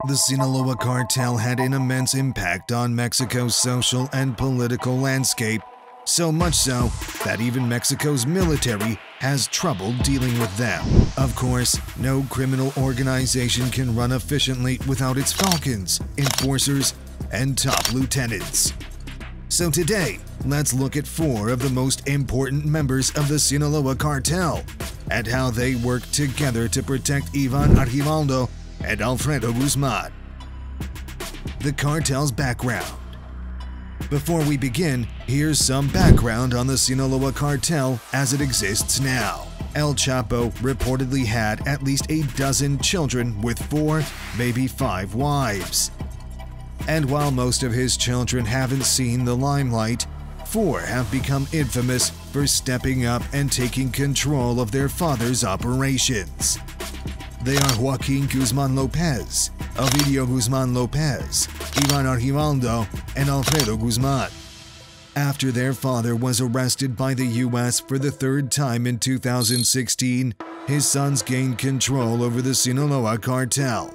The Sinaloa cartel had an immense impact on Mexico's social and political landscape, so much so that even Mexico's military has trouble dealing with them. Of course, no criminal organization can run efficiently without its falcons, enforcers, and top lieutenants. So today, let's look at 4 of the most important members of the Sinaloa cartel and how they work together to protect Ivan Archibaldo and Alfredo Guzman. The cartel's background. Before we begin, here's some background on the Sinaloa cartel as it exists now. El Chapo reportedly had at least a dozen children with 4, maybe 5 wives. And while most of his children haven't seen the limelight, 4 have become infamous for stepping up and taking control of their father's operations. They are Joaquin Guzman Lopez, Ovidio Guzman Lopez, Ivan Archibaldo, and Alfredo Guzman. After their father was arrested by the U.S. for the 3rd time in 2016, his sons gained control over the Sinaloa cartel.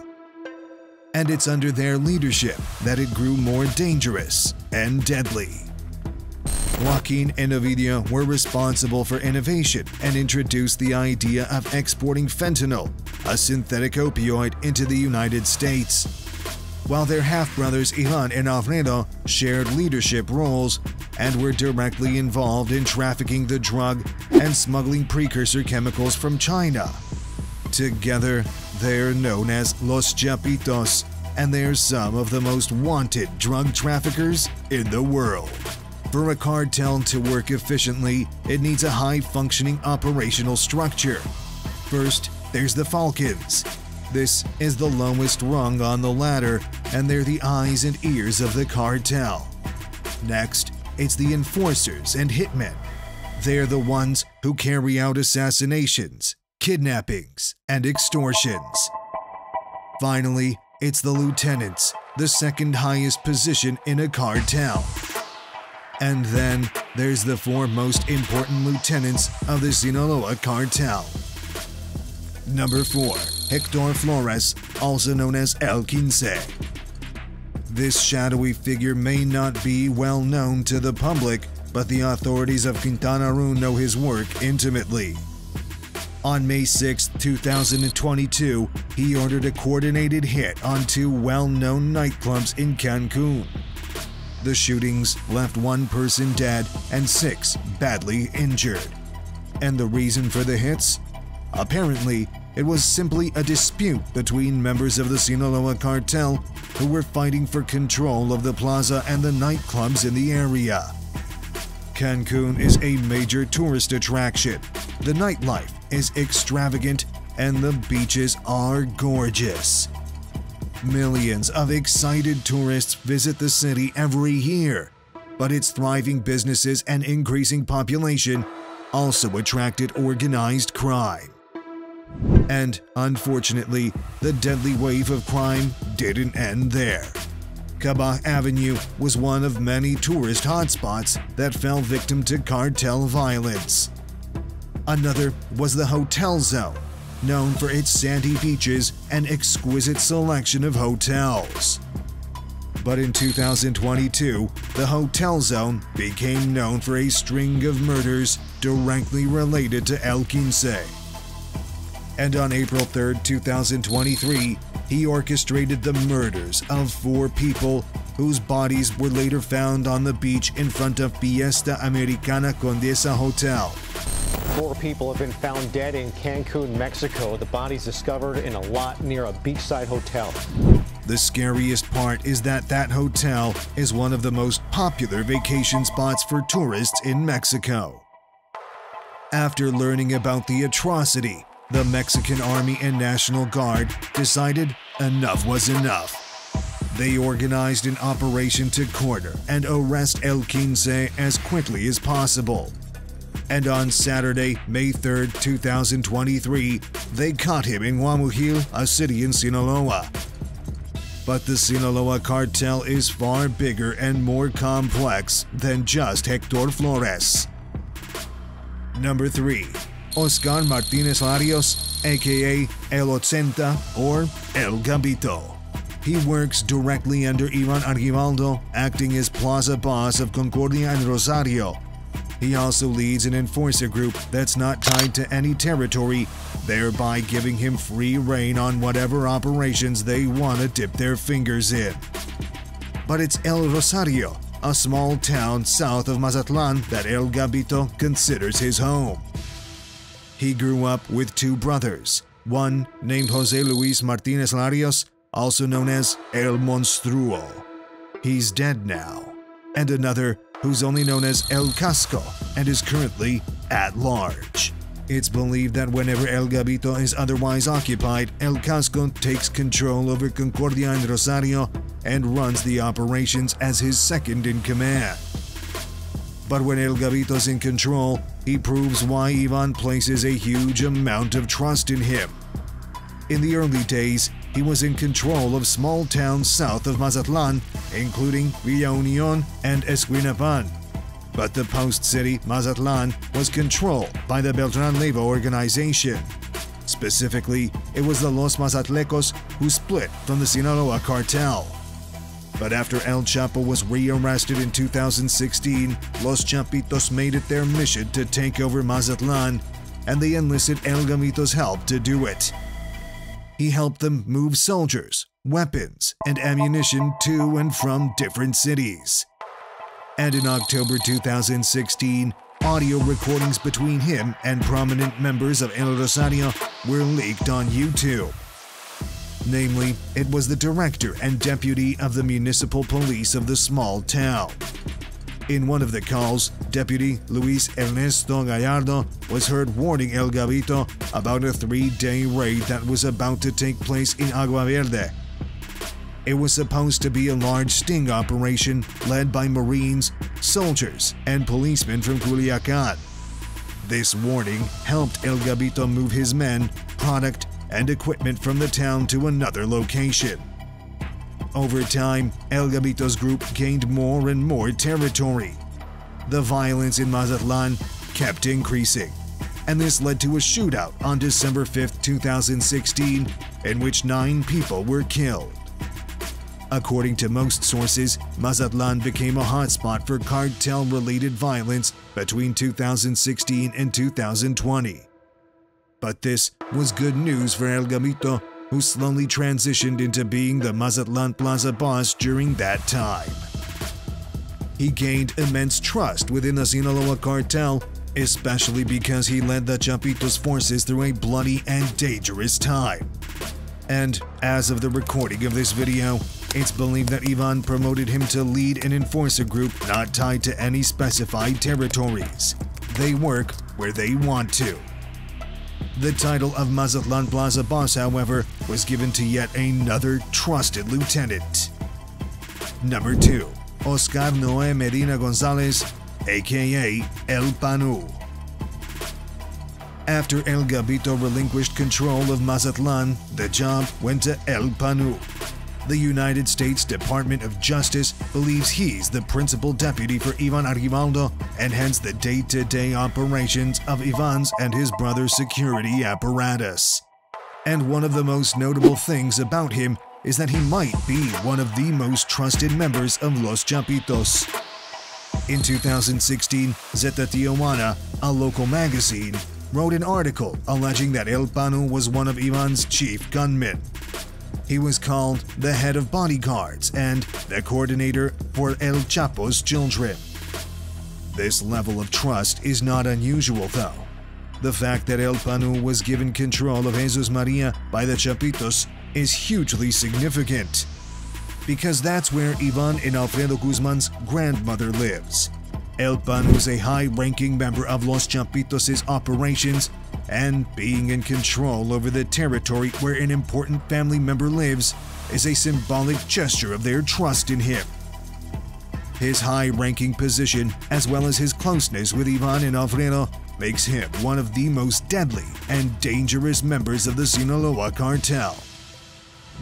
And it's under their leadership that it grew more dangerous and deadly. Joaquin and Ovidio were responsible for innovation and introduced the idea of exporting fentanyl, a synthetic opioid, into the United States. While their half-brothers Ivan and Alfredo shared leadership roles and were directly involved in trafficking the drug and smuggling precursor chemicals from China. Together, they're known as Los Chapitos, and they're some of the most wanted drug traffickers in the world. For a cartel to work efficiently, it needs a high-functioning operational structure. First, there's the Falcons. This is the lowest rung on the ladder, and they're the eyes and ears of the cartel. Next, it's the Enforcers and Hitmen. They're the ones who carry out assassinations, kidnappings, and extortions. Finally, it's the Lieutenants, the second highest position in a cartel. And then there's the 4 most important lieutenants of the Sinaloa cartel. Number 4. Hector Flores, also known as El Quince. This shadowy figure may not be well known to the public, but the authorities of Quintana Roo know his work intimately. On May 6, 2022, he ordered a coordinated hit on 2 well-known nightclubs in Cancun. The shootings left 1 person dead and 6 badly injured. And the reason for the hits? Apparently, it was simply a dispute between members of the Sinaloa cartel who were fighting for control of the plaza and the nightclubs in the area. Cancun is a major tourist attraction. The nightlife is extravagant and the beaches are gorgeous. Millions of excited tourists visit the city every year, but its thriving businesses and increasing population also attracted organized crime. And unfortunately, the deadly wave of crime didn't end there. Cabah Avenue was one of many tourist hotspots that fell victim to cartel violence. Another was the Hotel Zone, known for its sandy beaches and exquisite selection of hotels. But in 2022, the Hotel Zone became known for a string of murders directly related to El Quince. And on April 3, 2023, he orchestrated the murders of 4 people whose bodies were later found on the beach in front of Fiesta Americana Condesa Hotel. 4 people have been found dead in Cancun, Mexico. The bodies discovered in a lot near a beachside hotel. The scariest part is that that hotel is one of the most popular vacation spots for tourists in Mexico. After learning about the atrocity, the Mexican Army and National Guard decided enough was enough. They organized an operation to corner and arrest El Quince as quickly as possible. And on Saturday, May 3, 2023, they caught him in Guamujil, a city in Sinaloa. But the Sinaloa cartel is far bigger and more complex than just Hector Flores. Number 3. Oscar Martinez Larios, aka El 80 or El Gabito. He works directly under Ivan Argivaldo, acting as plaza boss of Concordia and Rosario. He also leads an enforcer group that's not tied to any territory, thereby giving him free rein on whatever operations they want to dip their fingers in. But it's El Rosario, a small town south of Mazatlan, that El Gabito considers his home. He grew up with two brothers, one named Jose Luis Martinez Larios, also known as El Monstruo. He's dead now. And another who's only known as El Casco and is currently at large. It's believed that whenever El Gabito is otherwise occupied, El Casco takes control over Concordia and Rosario and runs the operations as his second in command. But when El Gabito's in control, he proves why Ivan places a huge amount of trust in him. In the early days, he was in control of small towns south of Mazatlan, including Villa Unión and Esquinapan. But the post city, Mazatlan, was controlled by the Beltran-Leiva organization. Specifically, it was the Los Mazatlecos who split from the Sinaloa cartel. But after El Chapo was rearrested in 2016, Los Chapitos made it their mission to take over Mazatlan, and they enlisted El Gabito's help to do it. He helped them move soldiers, weapons, and ammunition to and from different cities. And in October 2016, audio recordings between him and prominent members of El Rosario were leaked on YouTube. Namely, it was the director and deputy of the municipal police of the small town. In one of the calls, Deputy Luis Ernesto Gallardo was heard warning El Gabito about a 3-day raid that was about to take place in Agua Verde. It was supposed to be a large sting operation led by Marines, soldiers, and policemen from Culiacan. This warning helped El Gabito move his men, product, and equipment from the town to another location. Over time, El Gabito's group gained more and more territory. The violence in Mazatlan kept increasing, and this led to a shootout on December 5, 2016, in which 9 people were killed. According to most sources, Mazatlan became a hotspot for cartel-related violence between 2016 and 2020. But this was good news for El Gabito, who slowly transitioned into being the Mazatlan Plaza boss during that time. He gained immense trust within the Sinaloa cartel, especially because he led the Chapitos forces through a bloody and dangerous time. And as of the recording of this video, it's believed that Ivan promoted him to lead an enforcer group not tied to any specified territories. They work where they want to. The title of Mazatlan Plaza Boss, however, was given to yet another trusted lieutenant. Number 2. Oscar Noé Medina Gonzalez, aka El Panu. After El Gabito relinquished control of Mazatlan, the job went to El Panu. The United States Department of Justice believes he's the principal deputy for Ivan Argivaldo and hence the day-to-day operations of Ivan's and his brother's security apparatus. And one of the most notable things about him is that he might be one of the most trusted members of Los Chapitos. In 2016, Zeta Tijuana, a local magazine, wrote an article alleging that El Panu was one of Ivan's chief gunmen. He was called the head of bodyguards and the coordinator for El Chapo's children. This level of trust is not unusual, though. The fact that El Panu was given control of Jesus Maria by the Chapitos is hugely significant, because that's where Ivan and Alfredo Guzman's grandmother lives. El Panu is a high-ranking member of Los Chapitos' operations, and being in control over the territory where an important family member lives is a symbolic gesture of their trust in him. His high-ranking position, as well as his closeness with Ivan and Alfredo, makes him one of the most deadly and dangerous members of the Sinaloa cartel.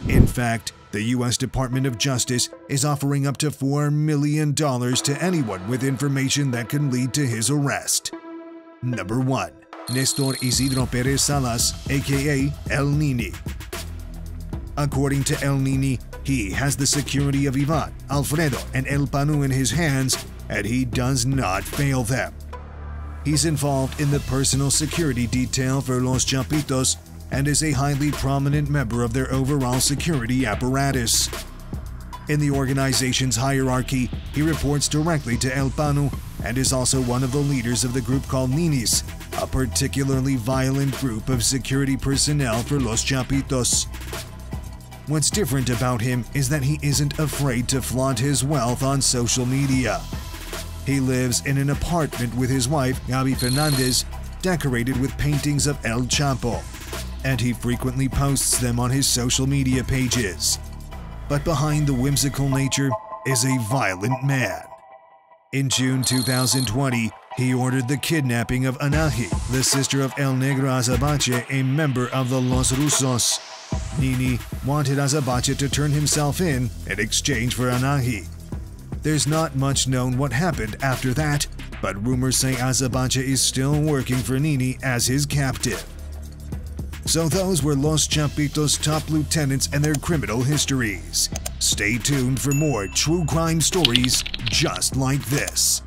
In fact, the U.S. Department of Justice is offering up to $4 million to anyone with information that can lead to his arrest. Number 1. Nestor Isidro Perez Salas, aka El Nini. According to El Nini, He has the security of Ivan, Alfredo, and El Panu in his hands, and he does not fail them. He's involved in the personal security detail for Los Chapitos and is a highly prominent member of their overall security apparatus. In the organization's hierarchy, he reports directly to El Panu and is also one of the leaders of the group called Ninis, a particularly violent group of security personnel for Los Chapitos. What's different about him is that he isn't afraid to flaunt his wealth on social media. He lives in an apartment with his wife, Gabi Fernandez, decorated with paintings of El Chapo, and he frequently posts them on his social media pages. But behind the whimsical nature is a violent man. In June 2020, he ordered the kidnapping of Anahi, the sister of El Negro Azabache, a member of the Los Rusos. Nini wanted Azabache to turn himself in exchange for Anahi. There's not much known what happened after that, but rumors say Azabache is still working for Nini as his captive. So those were Los Chapitos' top lieutenants and their criminal histories. Stay tuned for more true crime stories just like this.